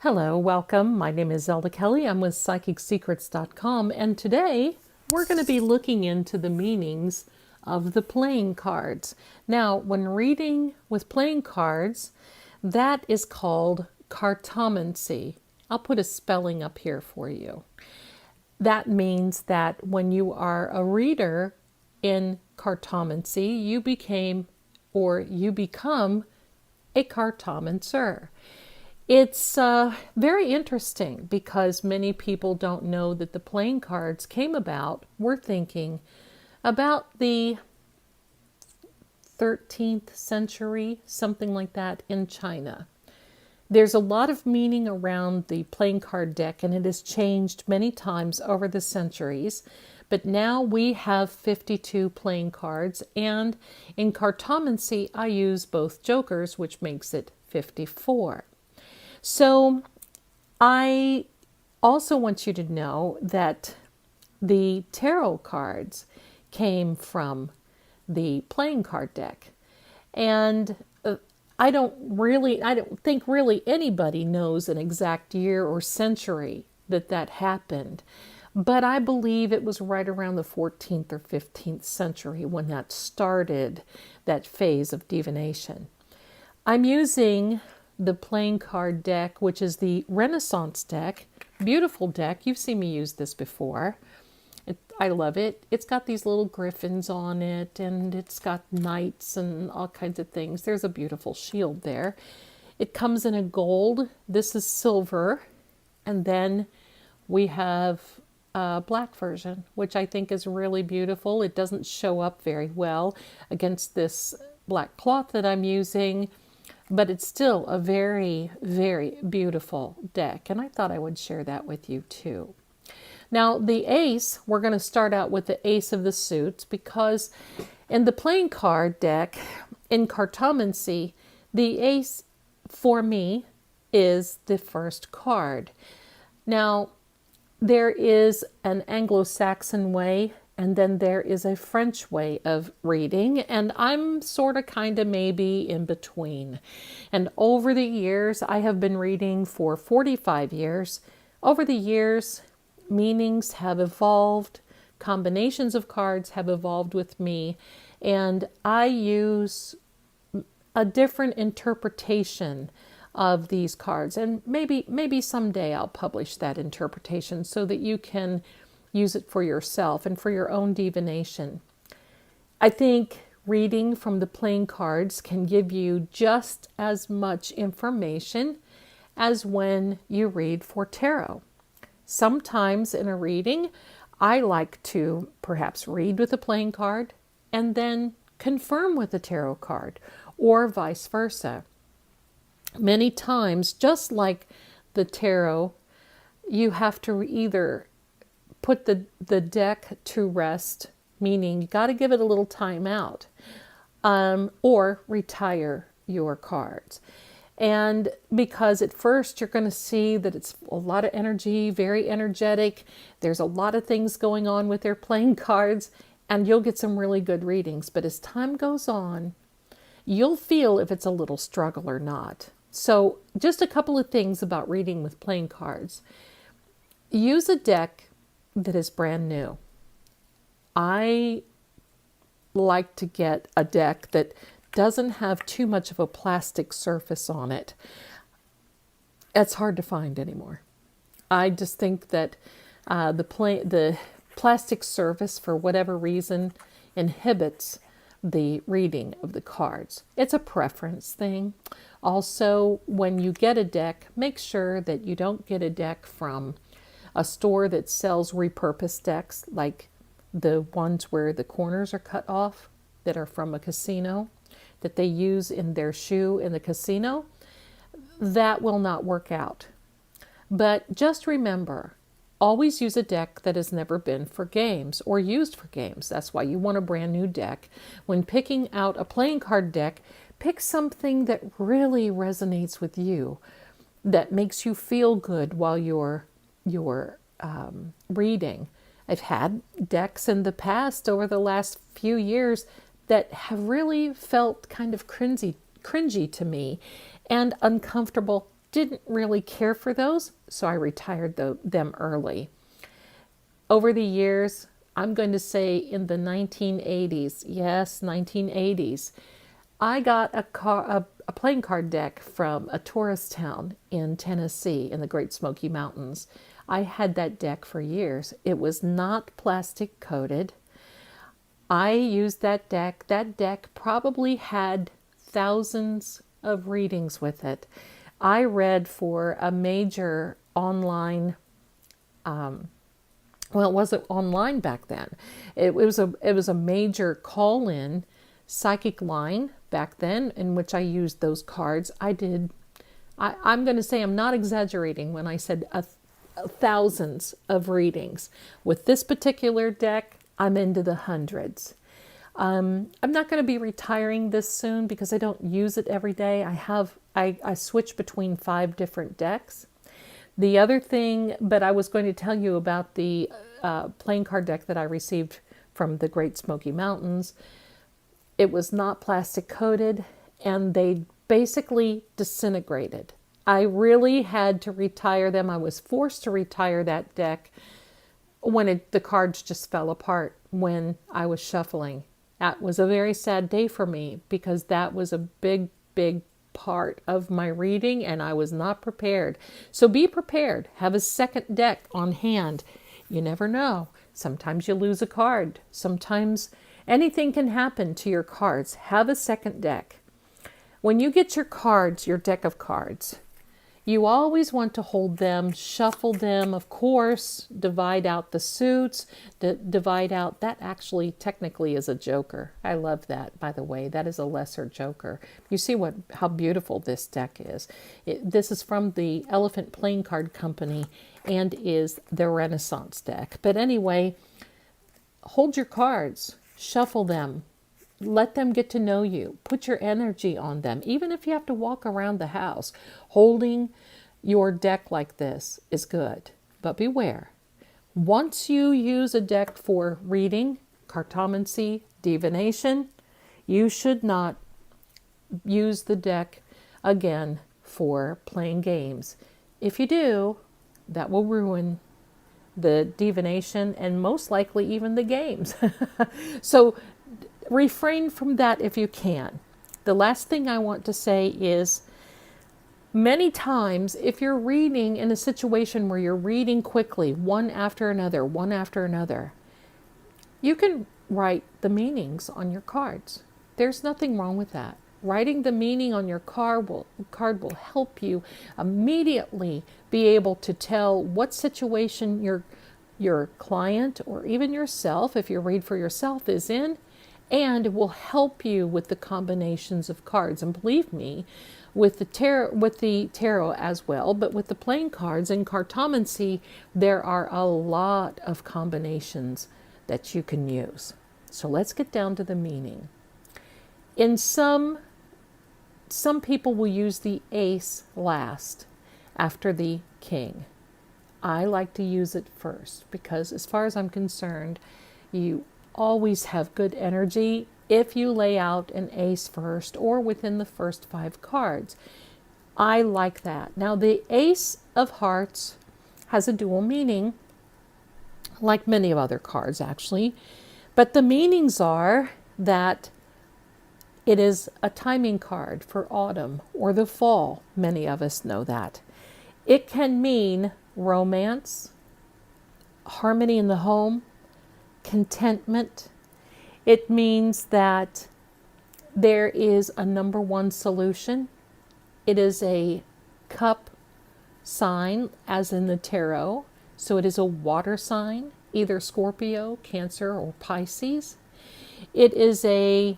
Hello, welcome. My name is Zelda Kelly. I'm with PsychicSecrets.com, and today we're going to be looking into the meanings of the playing cards. Now, when reading with playing cards, that is called Cartomancy. I'll put a spelling up here for you. That means that when you are a reader in Cartomancy, you become a cartomancer. It's very interesting because many people don't know that the playing cards came about, we're thinking, about the 13th century, something like that, in China. There's a lot of meaning around the playing card deck, and it has changed many times over the centuries. But now we have 52 playing cards, and in Cartomancy, I use both jokers, which makes it 54. So I also want you to know that the tarot cards came from the playing card deck. And I don't think really anybody knows an exact year or century that happened. But I believe it was right around the 14th or 15th century when that started, that phase of divination. I'm using the playing card deck, which is the Renaissance deck. Beautiful deck. You've seen me use this before. I love it. It's got these little griffins on it, and it's got knights and all kinds of things. There's a beautiful shield there. It comes in a gold. This is silver. And then we have a black version, which I think is really beautiful. It doesn't show up very well against this black cloth that I'm using, but it's still a very, very beautiful deck. And I thought I would share that with you too. Now, the ace, we're going to start out with the ace of the suits, because in the playing card deck, in Cartomancy, the ace for me is the first card. Now, there is an Anglo-Saxon way, and then there is a French way of reading, and I'm sort of kind of maybe in between. And over the years, I have been reading for 45 years. Over the years, meanings have evolved, combinations of cards have evolved with me, and I use a different interpretation of these cards. And maybe someday I'll publish that interpretation so that you can use it for yourself and for your own divination. I think reading from the playing cards can give you just as much information as when you read for tarot. Sometimes in a reading, I like to perhaps read with a playing card and then confirm with a tarot card, or vice versa. Many times, just like the tarot, you have to either put the deck to rest, meaning you got to give it a little time out, or retire your cards. And because at first you're going to see that it's a lot of energy, very energetic, there's a lot of things going on with their playing cards, and you'll get some really good readings. But as time goes on, you'll feel if it's a little struggle or not. So just a couple of things about reading with playing cards. Use a deck that is brand new. I like to get a deck that doesn't have too much of a plastic surface on it. It's hard to find anymore. I just think that the plastic surface, for whatever reason, inhibits the reading of the cards. It's a preference thing. Also, when you get a deck, make sure that you don't get a deck from a store that sells repurposed decks, like the ones where the corners are cut off, that are from a casino, that they use in their shoe in the casino. That will not work out. But just remember, always use a deck that has never been for games or used for games. That's why you want a brand new deck. When picking out a playing card deck, pick something that really resonates with you, that makes you feel good while you're reading. I've had decks in the past over the last few years that have really felt kind of cringy to me and uncomfortable didn't really care for those, so I retired them early. Over the years, I'm going to say in the 1980s, yes, 1980s, I got a playing card deck from a tourist town in Tennessee in the Great Smoky Mountains. I had that deck for years. It was not plastic coated. I used that deck. That deck probably had thousands of readings with it. I read for a major online, well, it wasn't online back then. It was a major call-in psychic line back then in which I used those cards. I'm going to say I'm not exaggerating when I said thousands of readings. With this particular deck, I'm into the hundreds. I'm not going to be retiring this soon because I don't use it every day. I switch between 5 different decks. The other thing, but I was going to tell you about the playing card deck that I received from the Great Smoky Mountains. It was not plastic coated and they basically disintegrated. I really had to retire them. I was forced to retire that deck when the cards just fell apart when I was shuffling. That was a very sad day for me because that was a big, big part of my reading and I was not prepared. So be prepared. Have a second deck on hand. You never know. Sometimes you lose a card. Sometimes anything can happen to your cards. Have a second deck. When you get your cards, your deck of cards, you always want to hold them, shuffle them, of course, divide out the suits, divide out, that actually technically is a joker. I love that, by the way. That is a lesser joker. You see how beautiful this deck is. This is from the Elephant Playing Card Company and is the Renaissance deck. But anyway, hold your cards, shuffle them, let them get to know you. Put your energy on them. Even if you have to walk around the house, holding your deck like this is good. But beware. Once you use a deck for reading, cartomancy, divination, you should not use the deck again for playing games. If you do, that will ruin the divination and most likely even the games. So refrain from that if you can. The last thing I want to say is many times if you're reading in a situation where you're reading quickly, one after another, you can write the meanings on your cards. There's nothing wrong with that. Writing the meaning on your card will help you immediately be able to tell what situation your client or even yourself, if you read for yourself, is in, and it will help you with the combinations of cards. And believe me, with the tarot as well, but with the playing cards and cartomancy, there are a lot of combinations that you can use. So let's get down to the meaning. In some people will use the ace last after the king. I like to use it first because as far as I'm concerned, you always have good energy if you lay out an ace first or within the first 5 cards. I like that. Now the Ace of Hearts has a dual meaning, like many of other cards actually, but the meanings are that it is a timing card for autumn or the fall. Many of us know that. It can mean romance, harmony in the home, contentment. It means that there is a number one solution. It is a cup sign, as in the tarot. So it is a water sign, either Scorpio, Cancer, or Pisces. It is a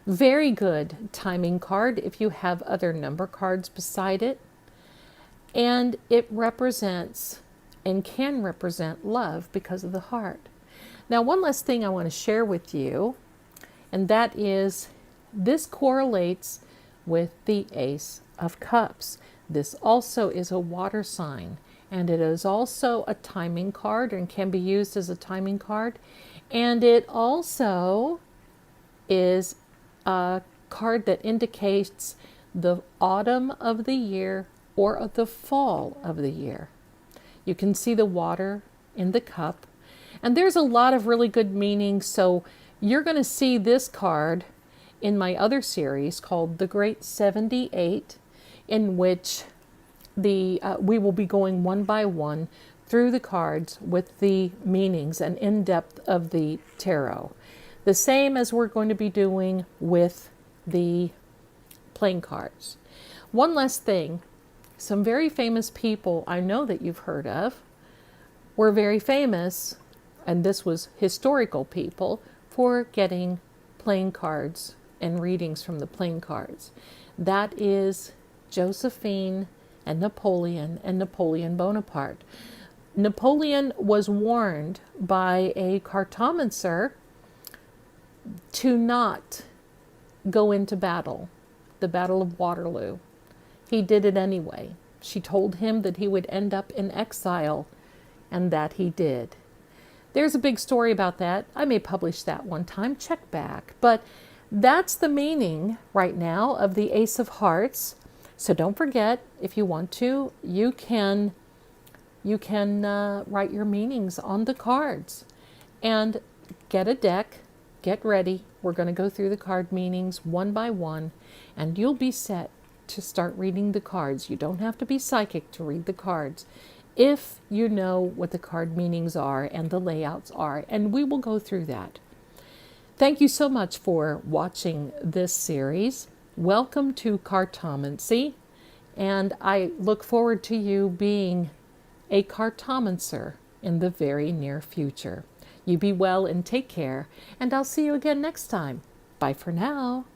very good timing card if you have other number cards beside it. And it represents and can represent love because of the heart. Now, one last thing I want to share with you, and that is this correlates with the Ace of Cups. This also is a water sign, and it is also a timing card and can be used as a timing card. And it also is a card that indicates the autumn of the year or the fall of the year. You can see the water in the cup. And there's a lot of really good meanings. So you're going to see this card in my other series called The Great 78, in which we will be going one by one through the cards with the meanings and in-depth of the tarot. The same as we're going to be doing with the playing cards. One last thing, some very famous people I know that you've heard of were very famous, and this was historical people, for getting playing cards and readings from the playing cards. That is Josephine and Napoleon Bonaparte. Napoleon was warned by a cartomancer to not go into battle, the Battle of Waterloo. He did it anyway. She told him that he would end up in exile, and that he did. There's a big story about that. I may publish that one time. Check back. But that's the meaning right now of the Ace of Hearts. So don't forget, if you want to, you can write your meanings on the cards. And get a deck. Get ready. We're going to go through the card meanings one by one, and you'll be set to start reading the cards. You don't have to be psychic to read the cards if you know what the card meanings are and the layouts are, and we will go through that. Thank you so much for watching this series. Welcome to Cartomancy, and I look forward to you being a cartomancer in the very near future. You be well and take care, and I'll see you again next time. Bye for now.